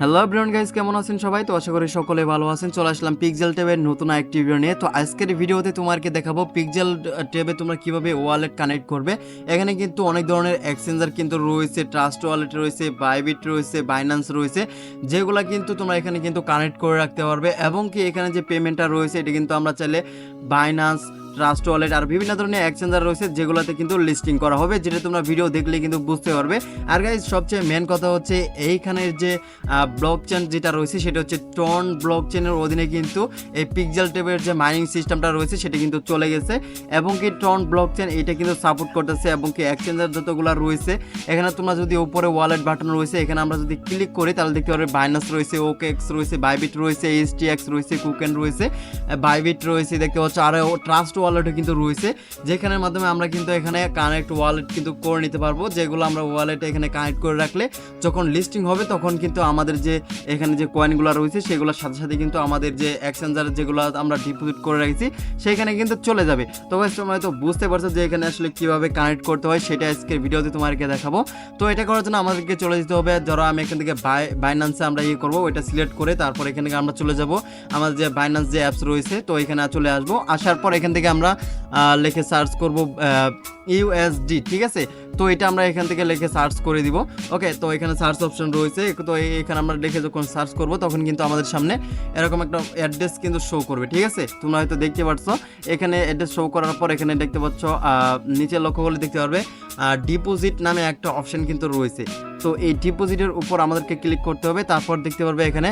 Hello everyone guys, কেমন আছেন সবাই? তো আশা করি সকলে ভালো আছেন। চলে আসলাম পিক্সেল ট্যাবের নতুন আরেকটি ভিডিও নিয়ে। তো আজকের ভিডিওতে তোমাকে দেখাবো পিক্সেল ট্যাবে তোমরা কিভাবে ওয়ালেট কানেক্ট করবে। এখানে কিন্তু অনেক ধরনের এক্সচেঞ্জার কিন্তু রয়েছে, ট্রাস্ট ওয়ালেট রয়েছে, বাইবিট রয়েছে, বাইন্যান্স রয়েছে, যেগুলো কিন্তু তোমরা এখানে কিন্তু কানেক্ট করে রাখতে পারবে। এবং কি এখানে যে পেমেন্টটা রয়েছে এটা কিন্তু আমরা চাইলে বাইন্যান্স, ট্রাস্ট ওয়ালেট আর বিভিন্ন ধরনের এক্সচেঞ্জার রয়েছে যেগুলোতে কিন্তু লিস্টিং করা হবে, যেটা তোমরা ভিডিও দেখলে কিন্তু বুঝতে পারবে। আর গাইস সবচেয়ে মেন কথা হচ্ছে এইখানের যে ব্লকচেন যেটা রয়েছে সেটা হচ্ছে টন ব্লকচেনের অধীনে কিন্তু এই পিক্সেল ট্যাবের যে মাইনিং সিস্টেমটা রয়েছে সেটা কিন্তু চলে গেছে। এবং কি টন ব্লকচেন এটা কিন্তু সাপোর্ট করতেছে। এবং কি এক্সচেঞ্জার যতগুলো রয়েছে এখানে তোমরা যদি উপরে ওয়ালেট বাটন রয়েছে এখানে আমরা যদি ক্লিক করি তাহলে দেখতে পারবে বাইন্যান্স রয়েছে, ওকেএক্স রয়েছে, বাইবিট রয়েছে, এইচটিএক্স রয়েছে, কুকেন রয়েছে, বাইবিট রয়েছে, দেখতে পাচ্ছ আর ট্রাস্ট ওয়ালেটও কিন্তু রয়েছে, যেখানের মাধ্যমে আমরা কিন্তু এখানে কানেক্ট ওয়ালেট কিন্তু করে নিতে পারবো, যেগুলো আমরা ওয়ালেটে এখানে কানেক্ট করে রাখলে যখন লিস্টিং হবে তখন কিন্তু আমাদের যে এখানে যে কয়েনগুলো রয়েছে সেগুলোর সাথে সাথে কিন্তু আমাদের যে এক্সচেঞ্জার যেগুলো আমরা ডিপোজিট করে রেখেছি সেখানে কিন্তু চলে যাবে। তো গাইস তোমরা হয়তো বুঝতে পারছো যে এখানে আসলে কিভাবে কানেক্ট করতে হয়, সেটা আজকের ভিডিওতে তোমাদেরকে দেখাবো। তো এটা করার জন্য আমাদেরকে চলে যেতে হবে, ধরো আমি এখান থেকে বাইন্যান্সে আমরা করবো, ওইটা সিলেক্ট করে তারপর এখান থেকে আমরা চলে যাব আমাদের যে বাইন্যান্স যে অ্যাপস রয়েছে, তো এখানে চলে আসবো। আসার পর এখান থেকে আমরা লিখে সার্চ করব ইউএসডি, ঠিক আছে। তো এটা আমরা এখান থেকে লিখে সার্চ করে দিব। ওকে, তো এখানে সার্চ অপশন রয়েছে, তো এখানে আমরা লিখে যখন সার্চ করব তখন কিন্তু আমাদের সামনে এরকম একটা অ্যাড্রেস কিন্তু শো করবে, ঠিক আছে। তোমরা হয়তো দেখতে পাচ্ছ এখানে অ্যাড্রেস শো করার পর এখানে দেখতে পাচ্ছ নিচে লক্ষ্য করলে দেখতে পারবে ডিপোজিট নামে একটা অপশন কিন্তু রয়েছে। তো এই ডিপোজিটের উপর আমাদেরকে ক্লিক করতে হবে। তারপর দেখতে পারবে এখানে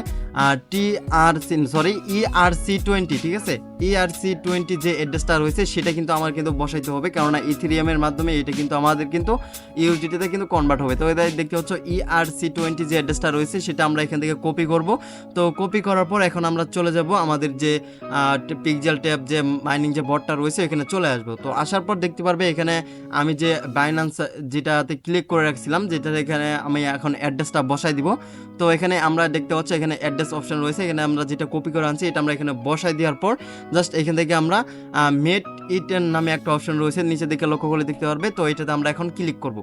ERC20, ঠিক আছে। ERC20 যে অ্যাড্রেসটা রয়েছে সেটা কিন্তু আমার কিন্তু বসাইতে হবে, কেননা ইথেরিয়ামের মাধ্যমে এটা কিন্তু আমাদের কিন্তু ইউজিটিতে কিন্তু কনভার্ট হবে। তো এটা দেখতে পাচ্ছ ERC20 যে অ্যাড্রেসটা রয়েছে সেটা আমরা এখান থেকে কপি করব। তো কপি করার পর এখন আমরা চলে যাব আমাদের যে পিক্সেল ট্যাব যে মাইনিং যে বটটা রয়েছে এখানে চলে আসবো। তো আসার পর দেখতে পারবে এখানে আমি যে বাইন্যান্স যেটাতে ক্লিক করে রাখছিলাম, যেটা এখানে আমি এখন অ্যাড্রেসটা বসাই দিব। তো এখানে আমরা দেখতে পাচ্ছি এখানে অ্যাড্রেস অপশন রয়েছে, এখানে আমরা যেটা কপি করে আনছি এটা আমরা এখানে বসাই দেওয়ার পর জাস্ট এখান থেকে আমরা মেট ইটেন নামে একটা অপশন রয়েছে, নিচে দিকে লক্ষ্য করে দেখতে পারবে। তো এটাতে আমরা এখন ক্লিক করব।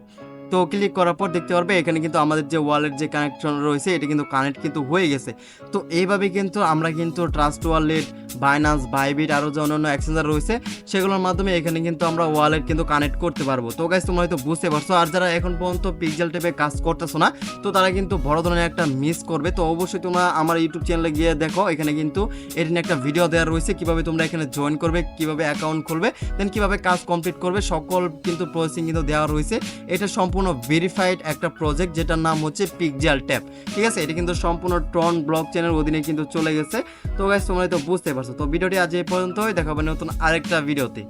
তো ক্লিক করার পর দেখতে পারবে এখানে কিন্তু আমাদের যে ওয়ালেট যে কানেকশন রয়েছে এটা কিন্তু কানেক্ট কিন্তু হয়ে গেছে। তো এইভাবে কিন্তু আমরা কিন্তু ট্রাস্ট ওয়ালেট, বাইন্যান্স, বাইবিট আরও যে অন্যান্য এক্সচেঞ্জার রয়েছে সেগুলোর মাধ্যমে এখানে কিন্তু আমরা ওয়ালেট কিন্তু কানেক্ট করতে পারবো। তো গাইস তোমরা হয়তো বুঝতে পারছো। আর যারা এখন পর্যন্ত পিক্সেল ট্যাবে কাজ করতেছো না তো তারা কিন্তু বড় ধরনের একটা মিস করবে। তো অবশ্যই তোমরা আমার ইউটিউব চ্যানেলে গিয়ে দেখো, এখানে কিন্তু এটা নিয়ে একটা ভিডিও দেওয়া রয়েছে কিভাবে তোমরা এখানে জয়েন করবে, কিভাবে অ্যাকাউন্ট খুলবে, দেন কিভাবে কাজ কমপ্লিট করবে, সকল কিন্তু প্রসেসিং কিন্তু দেওয়া রয়েছে। এটা সম্পূর্ণ ভেরিফাইড একটা প্রজেক্ট যেটার নাম হচ্ছে পিক্সেল ট্যাব, ঠিক আছে। এটা কিন্তু সম্পূর্ণ ট্রন ব্লকচেনের অধীনে কিন্তু চলে গেছে। তো গাইস তোমরা তো বুঝতে পারছো। তো ভিডিওটি আজ এই পর্যন্তই, দেখা হবে নতুন আরেকটা ভিডিওতে।